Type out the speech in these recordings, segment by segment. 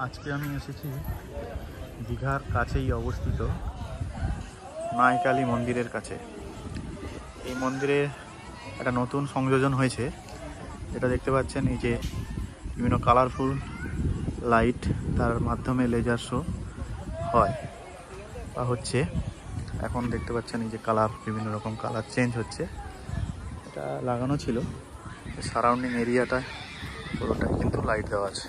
আজকে আমি এসেছি দীঘার কাছেই অবস্থিত নাইকালী মন্দিরের কাছে। এই মন্দিরে একটা নতুন সংযোজন হয়েছে, এটা দেখতে পাচ্ছেন। এই যে বিভিন্ন কালারফুল লাইট, তার মাধ্যমে লেজার শো হয় বা হচ্ছে। এখন দেখতে পাচ্ছেন এই যে কালার, বিভিন্ন রকম কালার চেঞ্জ হচ্ছে। এটা লাগানো ছিল, সারাউন্ডিং এরিয়াটা পুরোটাই কিন্তু লাইট দেওয়া আছে।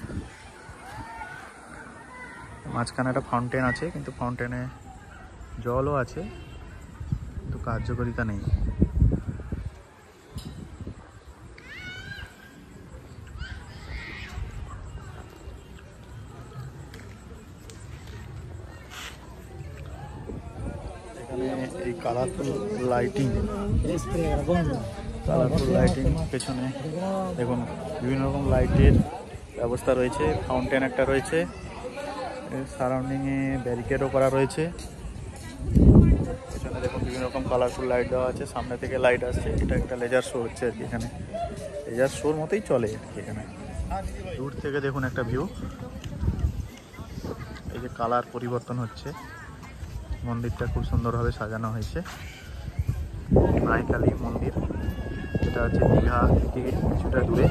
মাঝখানে একটা ফাউন্টেন আছে, কিন্তু ফাউন্টেনে জলও আছে, কিন্তু কার্যকারিতা নেই। এখানে এই কালারফুল লাইটিং পেছনে দেখুন বিভিন্ন রকম লাইটের ব্যবস্থা রয়েছে। ফাউন্টেন একটা রয়েছে, সারাউন্ডিংয়ে ব্যারিকেডও করা রয়েছে। পেছনে দেখুন বিভিন্ন রকম কালারফুল লাইট দেওয়া আছে, সামনে থেকে লাইট আসছে। এটা একটা লেজার শো হচ্ছে আর কি, এখানে লেজার শোর মতোই চলে আর কি। এখানে দূর থেকে দেখুন একটা ভিউ, এই যে কালার পরিবর্তন হচ্ছে। মন্দিরটা খুব সুন্দরভাবে সাজানো হয়েছে। নাইকালী মন্দির, এটা হচ্ছে দীঘা থেকে কিছুটা দূরে।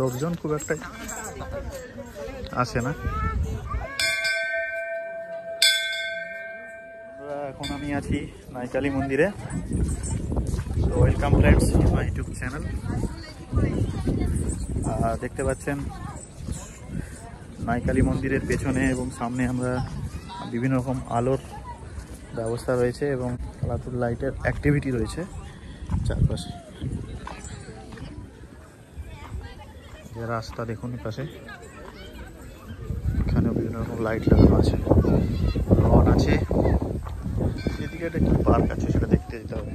লোকজন খুব একটা আসে না। এখন আমি আছি নাইকালী মন্দিরে। তো welcome friends to my YouTube channel. দেখতে পাচ্ছেন নাইকালী মন্দিরের পেছনে এবং সামনে আমরা বিভিন্ন রকম আলোর ব্যবস্থা রয়েছে এবং কালারফুল লাইটের অ্যাক্টিভিটি রয়েছে চারপাশে। যে রাস্তা দেখুন পাশে, এখানেও বিভিন্ন রকম লাইট লাগানো আছে, লন আছে। এদিকে একটা কি পার্ক আছে, সেটা দেখতে যেতে হবে।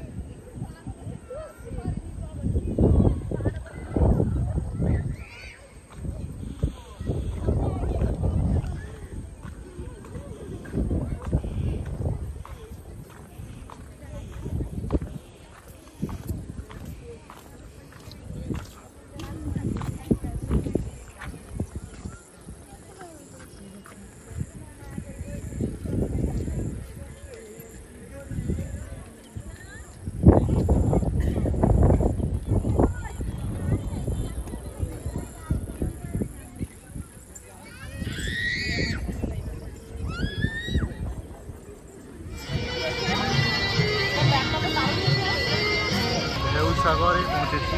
সাগরে পৌঁছেছি,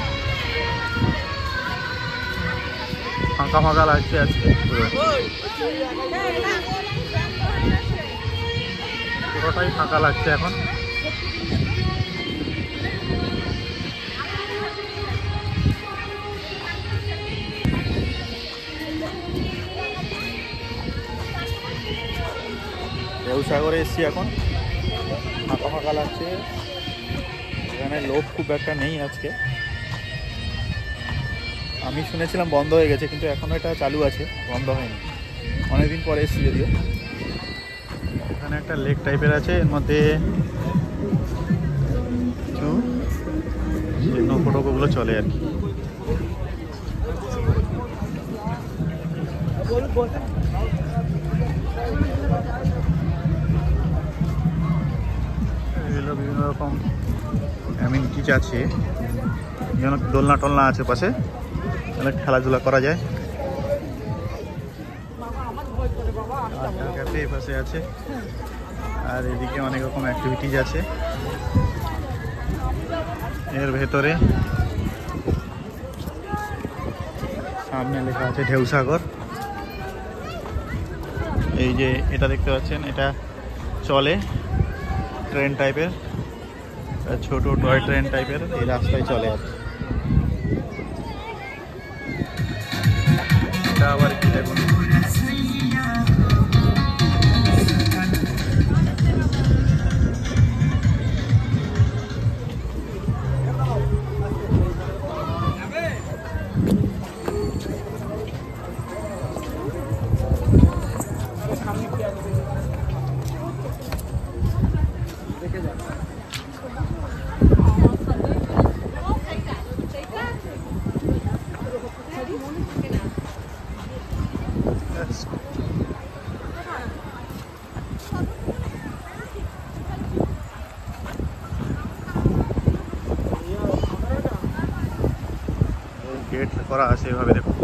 ফাঁকা ফাঁকা লাগছে আজকে, পুরোটাই ফাঁকা লাগছে এখন। সাগরে এসছি, এখন ফাঁকা ফাঁকা লাগছে। এখানে লোক খুব একটা নেই আজকে। আমি শুনেছিলাম বন্ধ হয়ে গেছে, কিন্তু এখনও এটা চালু আছে, বন্ধ হয়নি। অনেকদিন পরে এসেছি যদিও। এখানে একটা লেক টাইপের আছে, এর মধ্যে কিছু নৌকো টোকোগুলো চলে আর কি। এগুলো বিভিন্ন রকম অ্যামিনিটিজ আছে, যেমন দোলনা টোলনা আছে পাশে, অনেক খেলাধুলা করা যায়। ক্যাফে পাশে আছে, আর এদিকে অনেক রকম অ্যাক্টিভিটিজ আছে। এর ভেতরে সামনে লেখা আছে ঢেউসাগর। এই যে এটা দেখতে পাচ্ছেন, এটা চলে ট্রেন টাইপের, ছোট টয় ট্রেন টাইপের, এই রাস্তায় চলে আর কি। এটা আবার কি দেখুন, গেট করা আছে এভাবে, দেখুন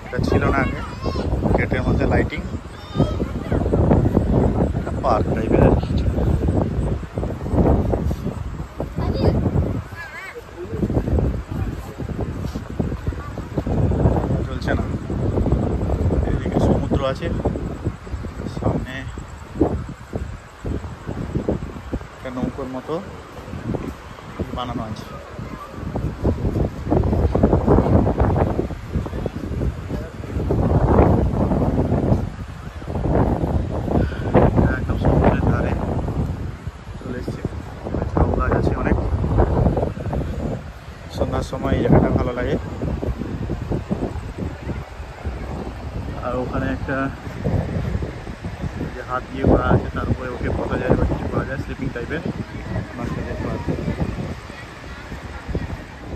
এটা ছিল না আগে। গেটের মধ্যে লাইটিং, পার্ক টাইপের আর কি। চলছে না, এদিকে সমুদ্র আছে, সামনে একটা নৌকোর মতো বানানো আছে। একদম সমুদ্রের ধারে চলে এসছে, ঝাউ গাছ আছে অনেক। সন্ধ্যার সময় এই জায়গাটা ভালো লাগে। আর ওখানে একটা যে হাত দিয়ে করা আছে, তার উপরে ওকে বসা যায় বা কিছু করা যায়, স্লিপিং টাইপের।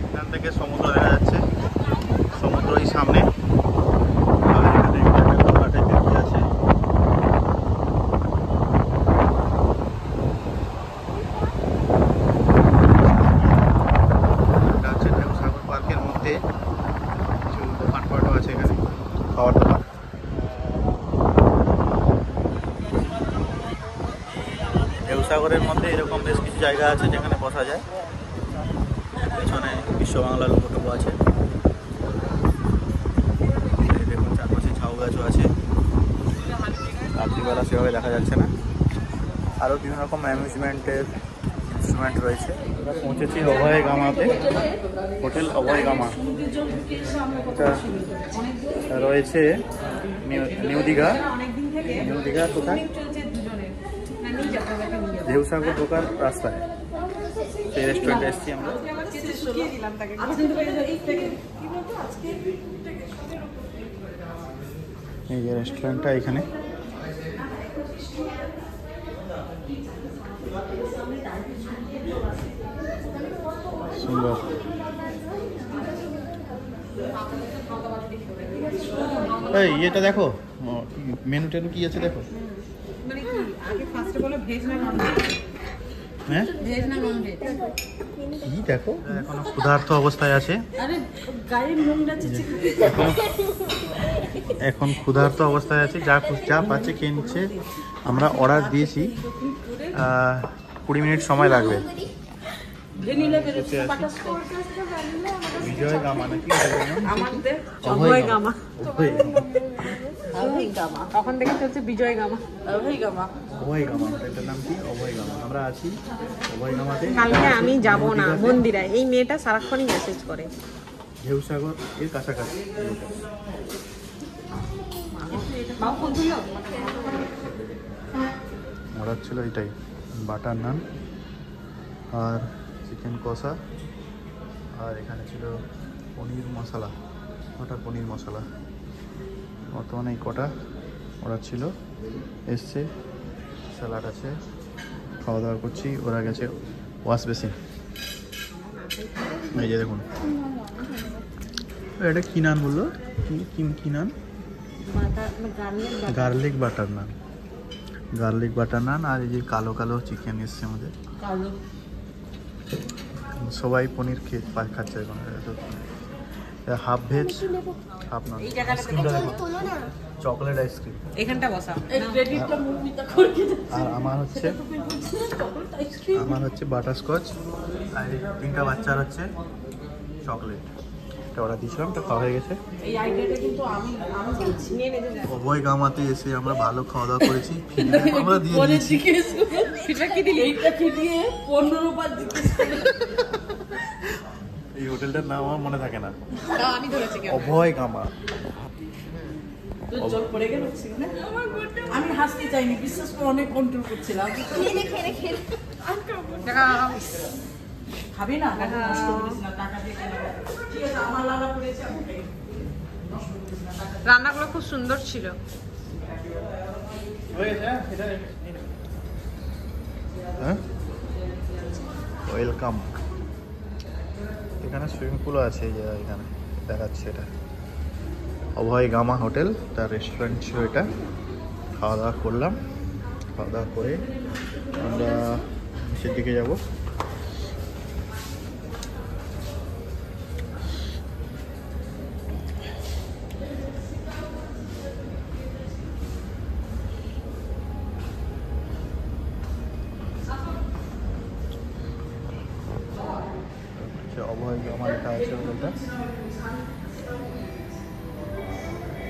এখান থেকে সমুদ্র দেখা যাচ্ছে, সমুদ্রই সামনে। আর এখানে একটা ডোবা টাইপের কি আছে, এটা হচ্ছে ঢেউসাগর পার্কের মধ্যে কিছু দোকানপাটও আছে, এখানে খাওয়ার দোকান। ঢেউসাগরের মধ্যে এরকম বেশ কিছু জায়গা আছে যেখানে বসা যায়। পেছনে বিশ্ব বাংলা লোগোটুকু আছে, দেখুন চারপাশে ঝাউ গাছও আছে। রাত্রিবেলা সেভাবে দেখা যাচ্ছে না। আরও বিভিন্ন রকম অ্যামিউজমেন্টের ইনস্ট্রুমেন্ট রয়েছে। আমরা পৌঁছেছি অভয় গামাতে, হোটেল অভয় গামা। এটা রয়েছে নিউ দীঘা। নিউ দীঘা কোথায়? ঢেউসাগর ঢোকার রাস্তায়। সেই রেস্টুরেন্টে এসেছি আমরা। এই যে রেস্টুরেন্টটা এখানে। সুন্দর। এই এটা দেখো, মেনু টেনু কি আছে দেখো। হ্যাঁ কি দেখো, এখনো ক্ষুধার্ত অবস্থায় আছে। এখন ক্ষুধার্ত অবস্থায় আছে, যা পাচ্ছে খেয়ে নিচ্ছে। আমরা অর্ডার দিয়েছি, 20 মিনিট সময় লাগবে। বিজয় গামা নাকি অভয় গামা। তখন থেকে চলছে বিজয় গামা, অভয় গামা। এটার নাম কি? অভয় গামা। আমরা আছি অভয় গামাতে। কালকে আমি যাব না মন্দিরে। এই মেয়েটা সারাক্ষণই মেসেজ করে। ঢেউসাগর এর কাছাকাছি। অর্ডার ছিল এটাই, বাটার নান আর চিকেন কষা, আর এখানে ছিল পনির মশলা, বাটার পনির মশলা। বর্তমানে এই কটা অর্ডার ছিল, এসছে। স্যালাড আছে, খাওয়া দাওয়া করছি। ওরা গেছে ওয়াশ বেসিন। এই যে দেখুন, এটা কি নান বললো? কি নান? গার্লিক বাটার নান। গার্লিক বাটার নান। আর এই যে কালো কালো চিকেন এসছে আমাদের। সবাই পনির খাচ্ছে এখন। হাফ ভেজ হাফ নন। চকলেট আইসক্রিম এখানটা বসা। আর আমার হচ্ছে বাটারস্কচ। আর 3টা বাচ্চার হচ্ছে চকলেট। এটা অর্ডার দিয়েছিলাম, এটা খাওয়া হয়ে গেছে। অভয় গামাতে এসে আমরা ভালো খাওয়া দাওয়া করেছি। আমরা দিয়ে দিয়েছি। এই হোটেলটার নাম আমার মনে থাকে না, অভয় গামা। আমি হাসতে চাইনি, বিশ্বাস করে অনেক কন্ট্রোল করছিলাম। খাবি না, নষ্ট করিস না, টাকা দিয়ে ঠিক আছে। আমার লালা করেছে, রান্নাগুলো খুব সুন্দর ছিল। ওয়েলকাম। এখানে সুইমিং পুলও আছে, এই যে এখানে দেখাচ্ছে, এটা অভয় গামা হোটেল, তার রেস্টুরেন্ট ছিল এটা। খাওয়া দাওয়া করলাম, খাওয়া দাওয়া করে আমরা নিচের দিকে যাব। অভয় গামা লেখা আছে হোটেলটা।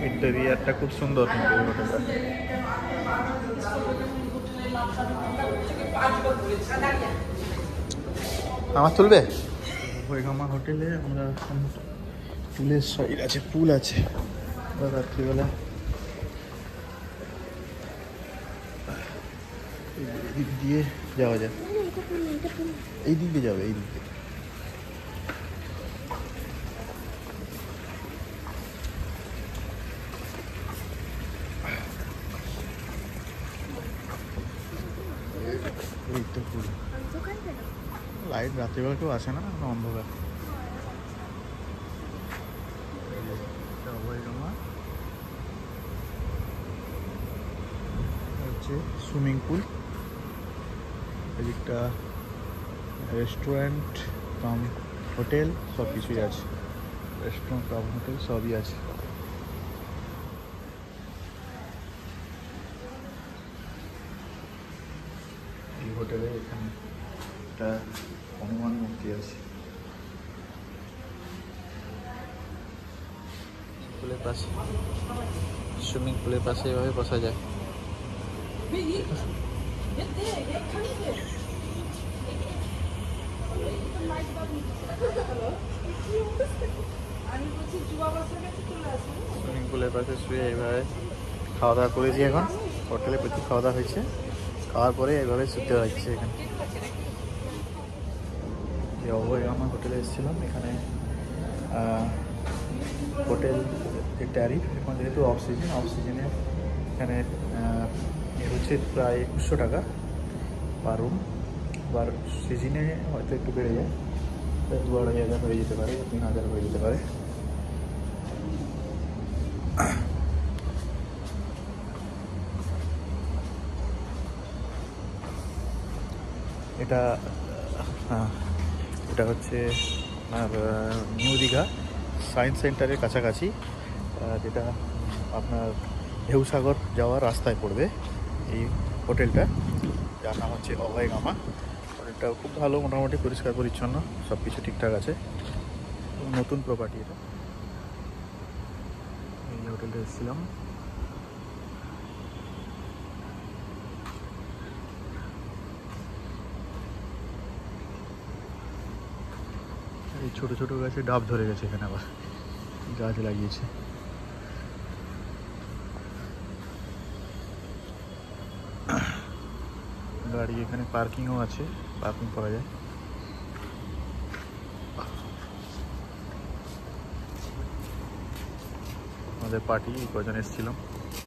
ইন্টেরিয়ারটা খুব সুন্দর কিন্তু এই হোটেলটা। আমার চলবে। অভয়গামা হোটেলে আমরা এখন পুলের সাইড আছে, পুল আছে রাত্রিবেলা। এই দিক দিয়ে যাওয়া যায়, এই দিক দিয়ে যাবে, এই দিক দিয়ে। এই তো পুল। লাইট রাত্রিবেলা কেউ আসে না, অন্ধকার। হচ্ছে সুইমিং পুল, এদিকটা রেস্টুরেন্ট কাম হোটেল, সব কিছুই আছে। রেস্টুরেন্ট কাম হোটেল সবই আছে। এই হোটেলে এখানে একটা হনুমান মূর্তি আছে। পুলের পাশে, সুইমিং পুলের পাশে এভাবে বসা যায়। সুইমিং পুলের পাশে শুয়ে এইভাবে খাওয়া দাওয়া করেছি। এখন হোটেলে প্রচুর খাওয়া দাওয়া হয়েছে, খাওয়ার পরে এইভাবে শুতে হচ্ছে এখানে। অভয় গামা হোটেলে এসেছিলাম। এখানে হোটেল ট্যারিফ এখন যেহেতু অফ সিজনে এখানে হচ্ছে প্রায় 2100 টাকা পার রুম। আবার সিজনে হয়তো একটু বেড়ে যায়, 2-2,500 হয়ে যেতে পারে, 3,000 হয়ে যেতে পারে। এটা এটা হচ্ছে আপনার নিউ দীঘা সায়েন্স সেন্টারের কাছাকাছি, যেটা আপনার ঢেউসাগর যাওয়ার রাস্তায় পড়বে এই হোটেলটা, যার নাম হচ্ছে অভয় গামা। হোটেলটা খুব ভালো, মোটামুটি পরিষ্কার পরিচ্ছন্ন, সব কিছু ঠিকঠাক আছে। নতুন প্রপার্টি এটা। এই হোটেলটা এসেছিলাম। এই ছোট ছোট গাছে ডাব ধরে গেছে, এখানে আবার গাছ লাগিয়েছে। গাড়ি এখানে পার্কিংও আছে, পার্কিং করা যায়। আমাদের পার্টি কজন এসেছিলাম।